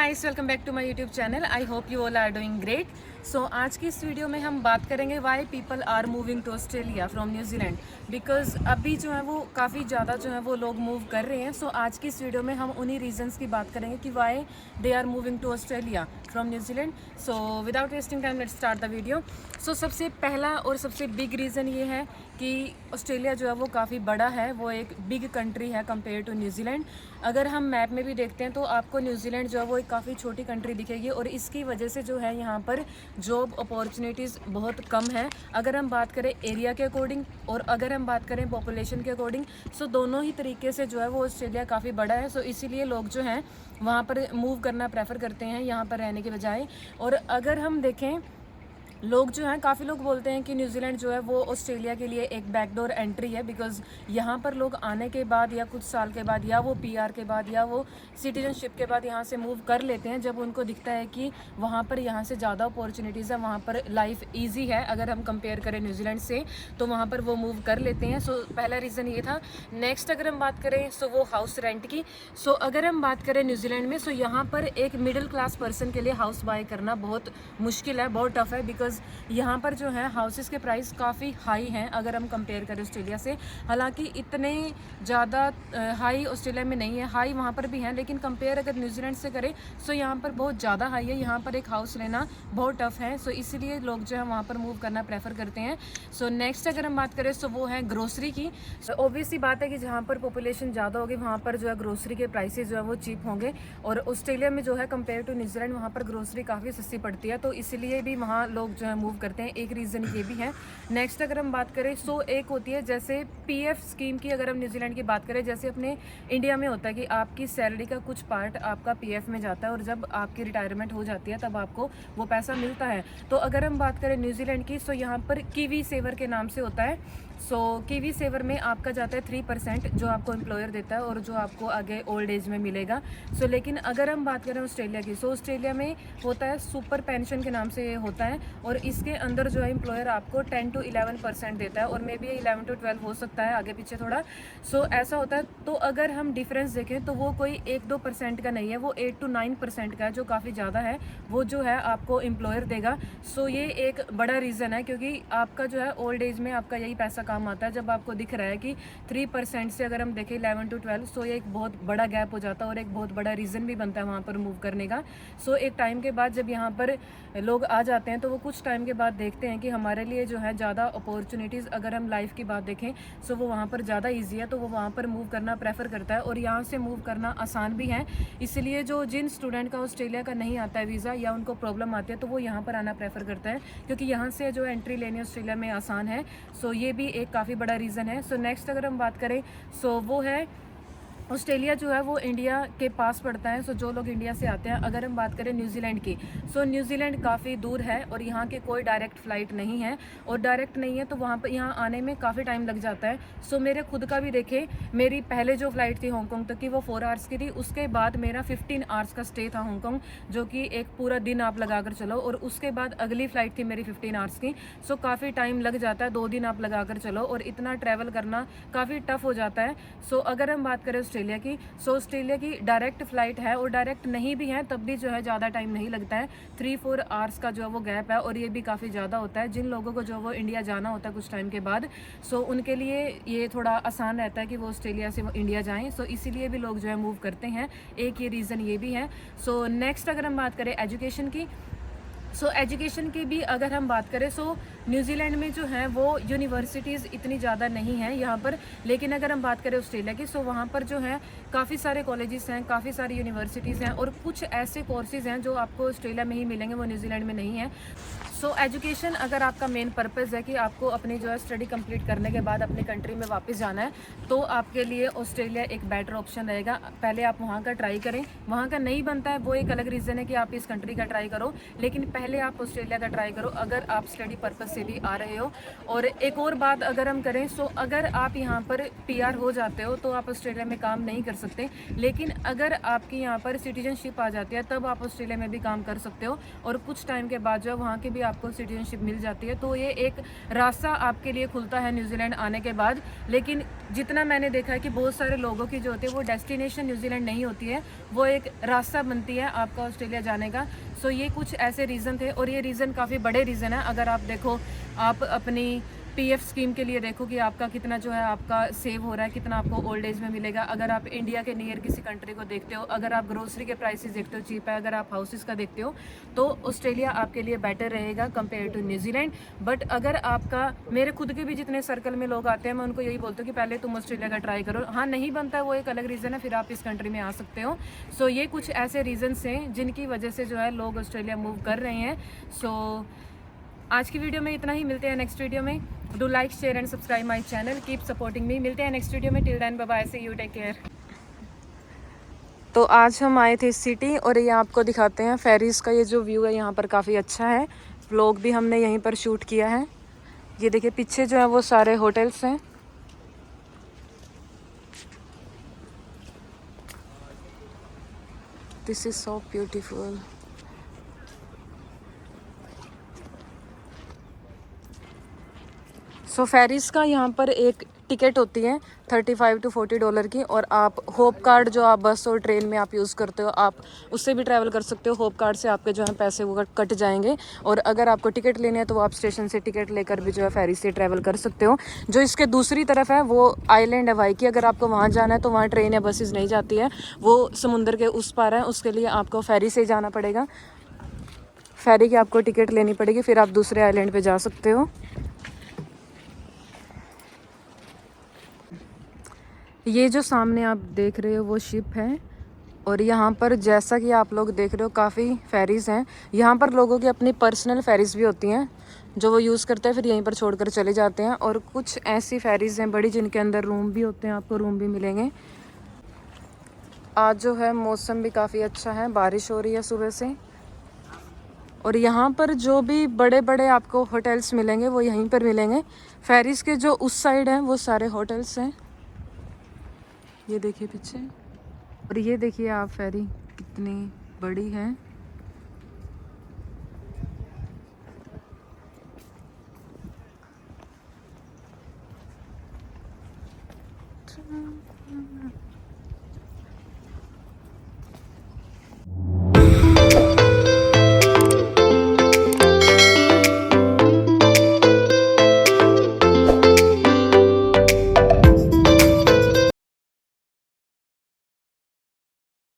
Guys, welcome back to my YouTube channel. I hope you all are doing great. So आज की इस video में हम बात करेंगे why people are moving to Australia from New Zealand. Because अभी जो है वो काफ़ी ज़्यादा जो है वो लोग मूव कर रहे हैं। सो आज की इस वीडियो में हम उन्हीं रीजंस की बात करेंगे कि why they are moving to Australia from New Zealand. So without wasting time let's start the video. So सबसे पहला और सबसे बिग रीज़न ये है कि ऑस्ट्रेलिया जो है वो काफ़ी बड़ा है, वो एक बिग कंट्री है कंपेयर टू न्यूजीलैंड। अगर हम मैप में भी देखते हैं तो आपको न्यूजीलैंड जो है वो एक काफ़ी छोटी कंट्री दिखेगी और इसकी वजह से जो है यहाँ पर जॉब अपॉर्चुनिटीज़ बहुत कम है। अगर हम बात करें एरिया के अकॉर्डिंग और अगर हम बात करें पॉपुलेशन के अकॉर्डिंग, सो दोनों ही तरीके से जो है वो ऑस्ट्रेलिया काफ़ी बड़ा है। सो इसीलिए लोग जो हैं वहाँ पर मूव करना प्रेफर करते हैं यहाँ पर रहने के बजाय। और अगर हम देखें, लोग जो हैं, काफ़ी लोग बोलते हैं कि न्यूजीलैंड जो है वो ऑस्ट्रेलिया के लिए एक बैकडोर एंट्री है। बिकॉज़ यहाँ पर लोग आने के बाद या कुछ साल के बाद या वो पीआर के बाद या वो सिटीजनशिप के बाद यहाँ से मूव कर लेते हैं जब उनको दिखता है कि वहाँ पर यहाँ से ज़्यादा अपॉर्चुनिटीज़ है, वहाँ पर लाइफ ईजी है। अगर हम कंपेयर करें न्यूजीलैंड से तो वहाँ पर वो मूव कर लेते हैं। सो पहला रीज़न ये था। नेक्स्ट अगर हम बात करें सो वो हाउस रेंट की। सो अगर हम बात करें न्यूजीलैंड में, सो यहाँ पर एक मिडिल क्लास पर्सन के लिए हाउस बाय करना बहुत मुश्किल है, बहुत टफ है। बिकॉज यहाँ पर जो है हाउसेस के प्राइस काफ़ी हाई हैं अगर हम कंपेयर करें ऑस्ट्रेलिया से। हालांकि इतने ज़्यादा हाई ऑस्ट्रेलिया में नहीं है, हाई वहाँ पर भी हैं, लेकिन कंपेयर अगर न्यूजीलैंड से करें सो यहाँ पर बहुत ज़्यादा हाई है। यहाँ पर एक हाउस लेना बहुत टफ है। सो इसीलिए लोग जो है वहाँ पर मूव करना प्रेफर करते हैं। सो नेक्स्ट अगर हम बात करें सो वो है ग्रोसरी की। सो ऑब्वियसली बात है कि जहाँ पर पॉपुलेशन ज़्यादा होगी वहाँ पर जो है ग्रोसरी के प्राइसेस जो है वो चीप होंगे। और ऑस्ट्रेलिया में जो है कंपेयर टू न्यूजीलैंड वहाँ पर ग्रोसरी काफ़ी सस्ती पड़ती है, तो इसीलिए भी वहाँ लोग जो है मूव करते हैं। एक रीज़न ये भी है। नेक्स्ट अगर हम बात करें सो एक होती है जैसे पीएफ स्कीम की। अगर हम न्यूजीलैंड की बात करें, जैसे अपने इंडिया में होता है कि आपकी सैलरी का कुछ पार्ट आपका पीएफ में जाता है और जब आपकी रिटायरमेंट हो जाती है तब आपको वो पैसा मिलता है। तो अगर हम बात करें न्यूजीलैंड की, सो यहाँ पर कीवी सेवर के नाम से होता है। सो कीवी सेवर में आपका जाता है 3% जो आपको एम्प्लॉयर देता है और जो आपको आगे ओल्ड एज में मिलेगा। सो लेकिन अगर हम बात करें ऑस्ट्रेलिया की, सो ऑस्ट्रेलिया में होता है सुपर पेंशन के नाम से ये होता है और इसके अंदर जो है एम्प्लॉयर आपको 10 to 11% देता है और मे बी 11 to 12 हो सकता है आगे पीछे थोड़ा। सो ऐसा होता है। तो अगर हम डिफरेंस देखें तो वो कोई 1-2% का नहीं है, वो 8 to 9% का है, जो काफ़ी ज़्यादा है। वो जो है आपको एम्प्लॉयर देगा। सो ये एक बड़ा रीज़न है क्योंकि आपका जो है ओल्ड एज में आपका यही पैसा काम आता है। जब आपको दिख रहा है कि 3% से अगर हम देखें 11 to 12, सो ये एक बहुत बड़ा गैप हो जाता है और एक बहुत बड़ा रीज़न भी बनता है वहाँ पर मूव करने का। सो एक टाइम के बाद जब यहाँ पर लोग आ जाते हैं तो वो कुछ टाइम के बाद देखते हैं कि हमारे लिए जो है ज़्यादा अपॉर्चुनिटीज़, अगर हम लाइफ की बात देखें सो वो वहाँ पर ज़्यादा ईजी है, तो वो वहाँ पर मूव करना प्रेफर करता है। और यहाँ से मूव करना आसान भी है। इसलिए जो जिन स्टूडेंट का ऑस्ट्रेलिया का नहीं आता है वीज़ा या उनको प्रॉब्लम आती है तो वो यहाँ पर आना प्रेफर करता है क्योंकि यहाँ से जो एंट्री लेनी ऑस्ट्रेलिया में आसान है। सो ये भी एक काफ़ी बड़ा रीज़न है। सो नेक्स्ट अगर हम बात करें सो वो है ऑस्ट्रेलिया जो है वो इंडिया के पास पड़ता है। सो जो लोग इंडिया से आते हैं, अगर हम बात करें न्यूजीलैंड की, सो न्यूजीलैंड काफ़ी दूर है और यहाँ के कोई डायरेक्ट फ़्लाइट नहीं है और डायरेक्ट नहीं है तो वहाँ पर यहाँ आने में काफ़ी टाइम लग जाता है। सो मेरे खुद का भी देखें, मेरी पहले जो फ़्लाइट थी हांगकॉन्ग तक की वो 4 आवर्स की थी। उसके बाद मेरा 15 आवर्स का स्टे था हांगकॉन्ग, जो कि एक पूरा दिन आप लगा कर चलो। और उसके बाद अगली फ़्लाइट थी मेरी 15 आवर्स की। सो काफ़ी टाइम लग जाता है, 2 दिन आप लगा कर चलो और इतना ट्रैवल करना काफ़ी टफ हो जाता है। सो अगर हम बात करें ऑस्ट्रेलिया की, सो ऑस्ट्रेलिया की डायरेक्ट फ़्लाइट है और डायरेक्ट नहीं भी है तब भी जो है ज़्यादा टाइम नहीं लगता है। 3-4 आवर्स का जो है वो गैप है और ये भी काफ़ी ज़्यादा होता है जिन लोगों को जो वो इंडिया जाना होता है कुछ टाइम के बाद। सो उनके लिए ये थोड़ा आसान रहता है कि वो ऑस्ट्रेलिया से वो इंडिया जाएँ। सो इसीलिए भी लोग जो है मूव करते हैं। एक ये रीज़न ये भी है। सो नेक्स्ट अगर हम बात करें एजुकेशन की, सो एजुकेशन की भी अगर हम बात करें सो न्यूजीलैंड में जो है वो यूनिवर्सिटीज़ इतनी ज़्यादा नहीं हैं यहाँ पर। लेकिन अगर हम बात करें ऑस्ट्रेलिया की, सो वहाँ पर जो है काफ़ी सारे कॉलेजेस हैं, काफ़ी सारी यूनिवर्सिटीज़ हैं और कुछ ऐसे कोर्सेज़ हैं जो आपको ऑस्ट्रेलिया में ही मिलेंगे, वो न्यूजीलैंड में नहीं है। सो एजुकेशन अगर आपका मेन पर्पज़ है कि आपको अपनी जो है स्टडी कंप्लीट करने के बाद अपने कंट्री में वापस जाना है तो आपके लिए ऑस्ट्रेलिया एक बेटर ऑप्शन रहेगा। पहले आप वहाँ का ट्राई करें, वहाँ का नहीं बनता है वो एक अलग रीज़न है कि आप इस कंट्री का ट्राई करो, लेकिन पहले आप ऑस्ट्रेलिया का ट्राई करो अगर आप स्टडी पर्पज़ से भी आ रहे हो। और एक और बात अगर हम करें, सो अगर आप यहाँ पर पीआर हो जाते हो तो आप ऑस्ट्रेलिया में काम नहीं कर सकते, लेकिन अगर आपकी यहाँ पर सिटीजनशिप आ जाती है तब आप ऑस्ट्रेलिया में भी काम कर सकते हो और कुछ टाइम के बाद जो वहाँ के भी आपको सिटीजनशिप मिल जाती है। तो ये एक रास्ता आपके लिए खुलता है न्यूजीलैंड आने के बाद। लेकिन जितना मैंने देखा है कि बहुत सारे लोगों की जो होती है वो डेस्टिनेशन न्यूजीलैंड नहीं होती है, वो एक रास्ता बनती है आपका ऑस्ट्रेलिया जाने का। सो ये कुछ ऐसे रीज़न थे और ये रीज़न काफ़ी बड़े रीज़न है। अगर आप देखो, आप अपनी पीएफ स्कीम के लिए देखो कि आपका कितना जो है आपका सेव हो रहा है, कितना आपको ओल्ड एज में मिलेगा। अगर आप इंडिया के नियर किसी कंट्री को देखते हो, अगर आप ग्रोसरी के प्राइसेस देखते हो चीप है, अगर आप हाउसेस का देखते हो, तो ऑस्ट्रेलिया आपके लिए बेटर रहेगा कंपेयर टू न्यूजीलैंड। बट अगर आपका, मेरे खुद के भी जितने सर्कल में लोग आते हैं, मैं उनको यही बोलती हूँ कि पहले तुम ऑस्ट्रेलिया का ट्राई करो। हाँ, नहीं बनता है वो एक अलग रीज़न है, फिर आप इस कंट्री में आ सकते हो। सो ये कुछ ऐसे रीजंस हैं जिनकी वजह से जो है लोग ऑस्ट्रेलिया मूव कर रहे हैं। सो आज की वीडियो में इतना ही, मिलते हैं नेक्स्ट वीडियो में। Do like, share and subscribe my channel, keep supporting me. मिलते हैं नेक्स्ट वीडियो में, till then bye bye, see you, take care. तो आज हम आए थे सिटी और ये आपको दिखाते हैं फेरीज का ये जो व्यू है यहाँ पर काफ़ी अच्छा है। व्लॉग भी हमने यहीं पर शूट किया है। ये देखिए पीछे जो है वो सारे होटल्स हैं। This is so beautiful. So ferries का यहाँ पर एक टिकट होती है $35 to $40 की, और आप होप कार्ड जो आप बस और ट्रेन में आप यूज़ करते हो, आप उससे भी ट्रैवल कर सकते हो। होप कार्ड से आपके जो है पैसे वो कट जाएंगे। और अगर आपको टिकट लेने हैं तो आप स्टेशन से टिकट लेकर भी जो है फेरी से ट्रैवल कर सकते हो। जो इसके दूसरी तरफ है वो आइलैंड है वाइकी, अगर आपको वहाँ जाना है तो वहाँ ट्रेन या बसेस नहीं जाती है, वो समुंदर के उस पार है। उसके लिए आपको फेरी से जाना पड़ेगा, फेरी की आपको टिकट लेनी पड़ेगी, फिर आप दूसरे आइलैंड पर जा सकते हो। ये जो सामने आप देख रहे हो वो शिप है, और यहाँ पर जैसा कि आप लोग देख रहे हो काफ़ी फेरीज़ हैं। यहाँ पर लोगों की अपनी पर्सनल फेरीज़ भी होती हैं जो वो यूज़ करते हैं, फिर यहीं पर छोड़कर चले जाते हैं। और कुछ ऐसी फेरीज़ हैं बड़ी जिनके अंदर रूम भी होते हैं, आपको रूम भी मिलेंगे। आज जो है मौसम भी काफ़ी अच्छा है, बारिश हो रही है सुबह से। और यहाँ पर जो भी बड़े बड़े आपको होटल्स मिलेंगे वो यहीं पर मिलेंगे। फेरीज़ के जो उस साइड हैं वो सारे होटल्स हैं, ये देखिए पीछे। और ये देखिए आप फेरी कितनी बड़ी है।